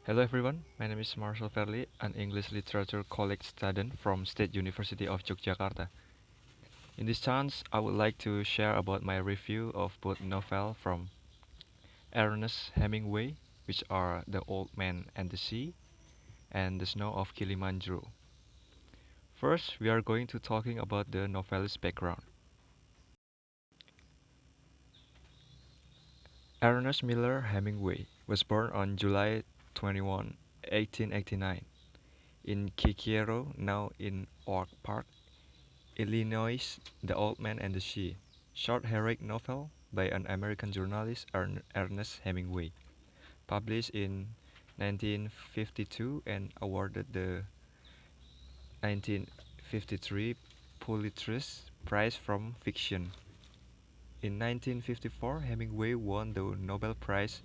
Hello everyone, my name is Verli, an English Literature College student from State University of Yogyakarta. In this chance, I would like to share about my review of both novels from Ernest Hemingway, which are The Old Man and the Sea and The Snow of Kilimanjaro. First, we are going to talking about the novelist's background. Ernest Miller Hemingway was born on July 21, 1889, in Kilimanjaro, now in Oak Park, Illinois, The Old Man and the Sea, short heroic novel by an American journalist Ernest Hemingway, published in 1952 and awarded the 1953 Pulitzer Prize from Fiction. In 1954, Hemingway won the Nobel Prize.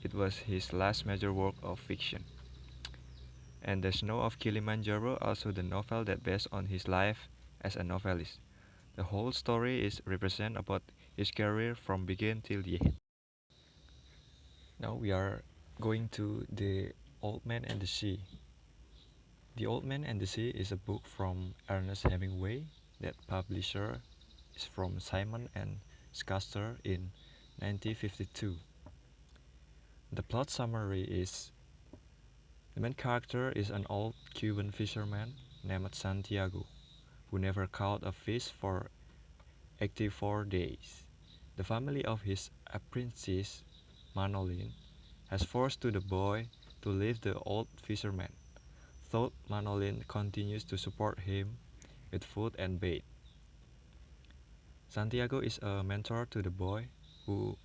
It was his last major work of fiction. And The Snow of Kilimanjaro, also the novel that based on his life as a novelist. The whole story is represent about his career from begin till the end. Now we are going to The Old Man and the Sea. The Old Man and the Sea is a book from Ernest Hemingway that publisher is from Simon and Schuster in 1952. The plot summary is the main character is an old Cuban fisherman named Santiago who never caught a fish for 84 days. The family of his apprentice, Manolin, has forced to the boy to leave the old fisherman, though Manolin continues to support him with food and bait. Santiago is a mentor to the boy, who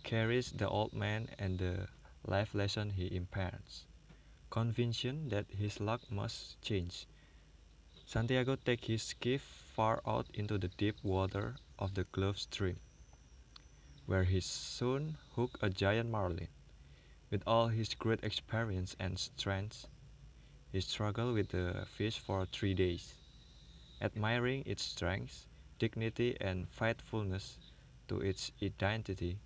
carries the old man and the life lesson he imparts. Convinced that his luck must change, Santiago takes his skiff far out into the deep water of the Gulf Stream, where he soon hooked a giant marlin. With all his great experience and strength, he struggled with the fish for 3 days, admiring its strength, dignity, and faithfulness to its identity.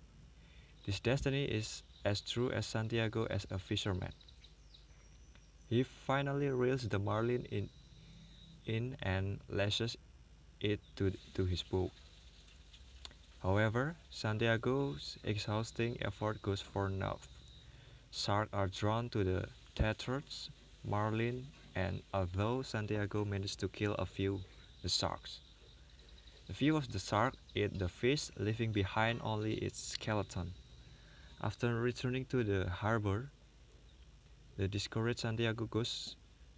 This destiny is as true as Santiago as a fisherman. He finally reels the marlin in and lashes it to his boat. However, Santiago's exhausting effort goes for naught. Sharks are drawn to the tethered marlin, and although Santiago managed to kill a few, the few of the sharks eat the fish, leaving behind only its skeleton. After returning to the harbor, the discouraged Santiago goes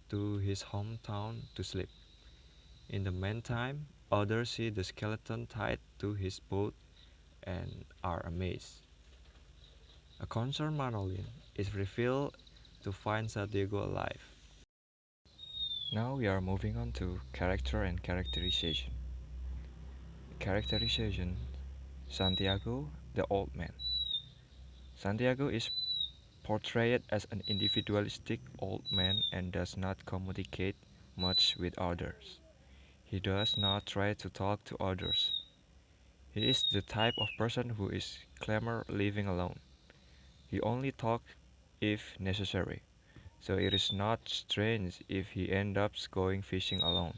to his hometown to sleep. In the meantime, others see the skeleton tied to his boat and are amazed. A concerned Manolin is revealed to find Santiago alive. Now we are moving on to character and characterization. Characterization: Santiago, the old man. Santiago is portrayed as an individualistic old man and does not communicate much with others. He does not try to talk to others. He is the type of person who is clamor living alone. He only talks if necessary, so it is not strange if he ends up going fishing alone.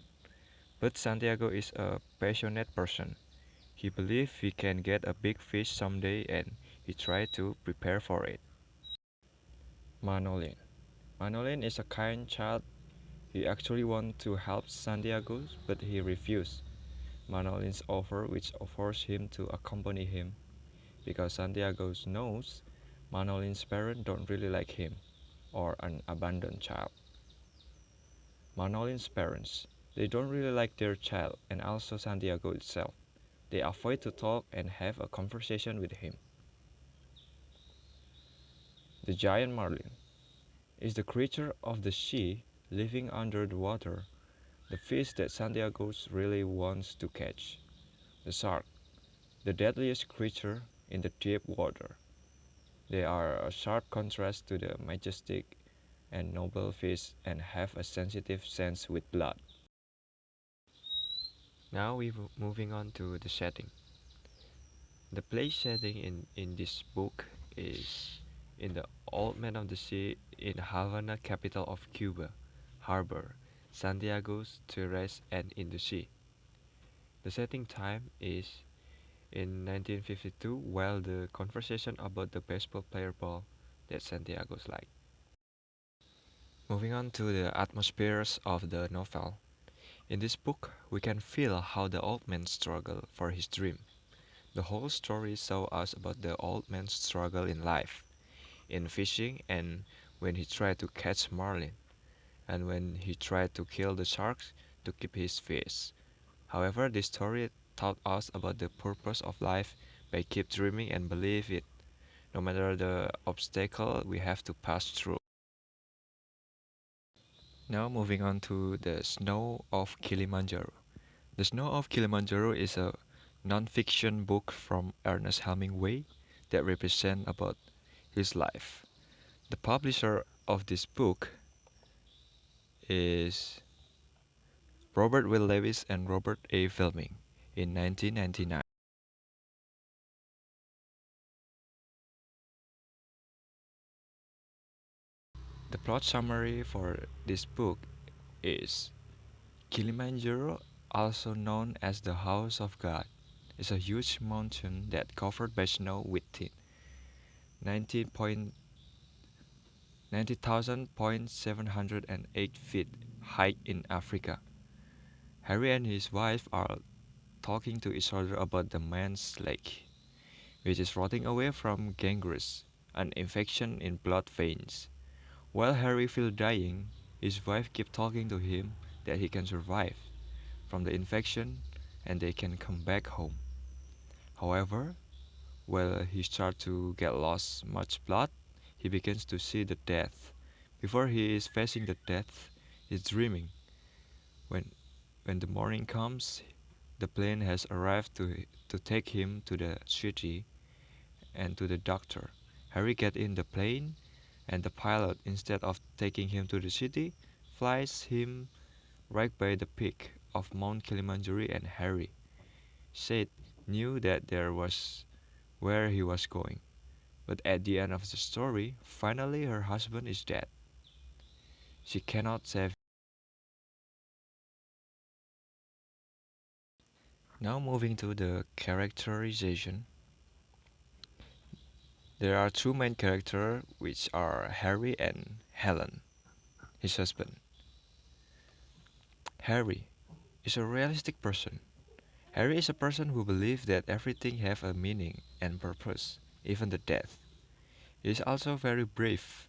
But Santiago is a passionate person. He believes he can get a big fish someday and he tries to prepare for it. Manolin. Manolin is a kind child. He actually wants to help Santiago, but he refuses Manolin's offer, which offers him to accompany him, because Santiago knows Manolin's parents don't really like him, or an abandoned child. Manolin's parents, they don't really like their child, and also Santiago itself. They avoid to talk and have a conversation with him. The giant marlin is the creature of the sea living under the water, the fish that Santiago really wants to catch. The shark, the deadliest creature in the deep water. They are a sharp contrast to the majestic and noble fish and have a sensitive sense with blood. Now we're moving on to the setting. The place setting in this book is in the Old Man of the Sea in Havana, capital of Cuba, harbor, Santiago's terrace and in the sea. The setting time is in 1952 while the conversation about the baseball player ball that Santiago's like. Moving on to the atmospheres of the novel. In this book, we can feel how the old man struggled for his dream. The whole story shows us about the old man's struggle in life, in fishing and when he tried to catch marlin, and when he tried to kill the sharks to keep his fish. However, this story taught us about the purpose of life by keep dreaming and believe it, no matter the obstacle we have to pass through. Now moving on to The Snow of Kilimanjaro. The Snow of Kilimanjaro is a non-fiction book from Ernest Hemingway that represents about his life. The publisher of this book is Robert Will Lewis and Robert A. Fleming in 1999. The plot summary for this book is Kilimanjaro, also known as the House of God, is a huge mountain that covered by snow within 90,708 feet high in Africa. Harry and his wife are talking to each other about the man's leg, which is rotting away from gangrene, an infection in blood veins. While Harry feels dying, his wife keeps talking to him that he can survive from the infection and they can come back home. However, while he starts to get lost much blood, he begins to see the death. Before he is facing the death, he's dreaming. When when the morning comes, the plane has arrived to take him to the city and to the doctor. Harry gets in the plane and the pilot, instead of taking him to the city, flies him right by the peak of Mount Kilimanjaro, and Harry said knew that there was where he was going. But at the end of the story, finally her husband is dead. She cannot save him. Now moving to the characterization. There are two main characters which are Harry and Helen, his husband. Harry is a realistic person. Harry is a person who believes that everything has a meaning and purpose, even the death. He is also very brave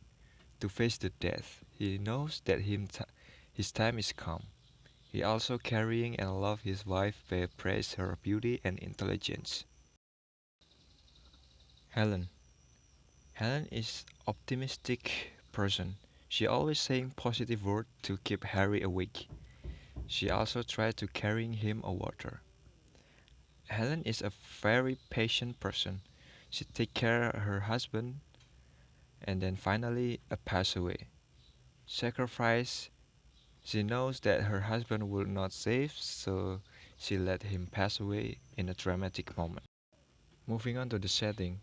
to face the death. He knows that his time is come. He also caring and love his wife by praise her beauty and intelligence. Helen. Helen is optimistic person. She always saying positive word to keep Harry awake. She also tries to carrying him a water. Helen is a very patient person. She take care of her husband and then finally pass away. Sacrifice. She knows that her husband will not save, so she let him pass away in a dramatic moment. Moving on to the setting.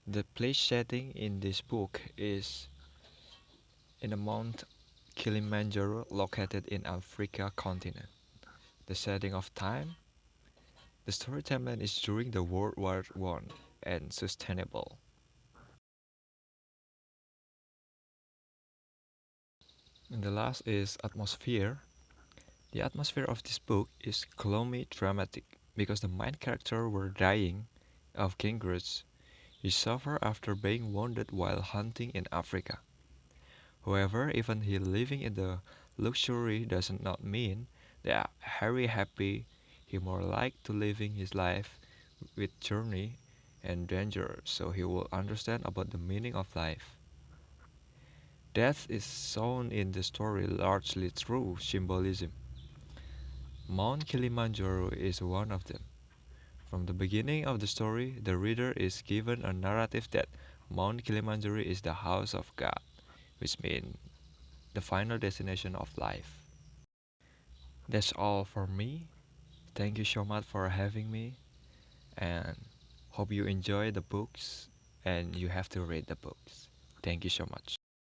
The place setting in this book is in the Mount Kilimanjaro located in Africa continent. The setting of time. The story timeline is during the World War One and sustainable. And the last is atmosphere. The atmosphere of this book is gloomy dramatic because the main character were dying of gangrene. He suffered after being wounded while hunting in Africa. However, even he living in the luxury does not mean that Harry happy. He more like to living his life with journey and danger so he will understand about the meaning of life. Death is shown in the story largely through symbolism. Mount Kilimanjaro is one of them. From the beginning of the story, the reader is given a narrative that Mount Kilimanjaro is the house of God, which means the final destination of life. That's all for me. Thank you so much for having me and hope you enjoy the books and you have to read the books. Thank you so much.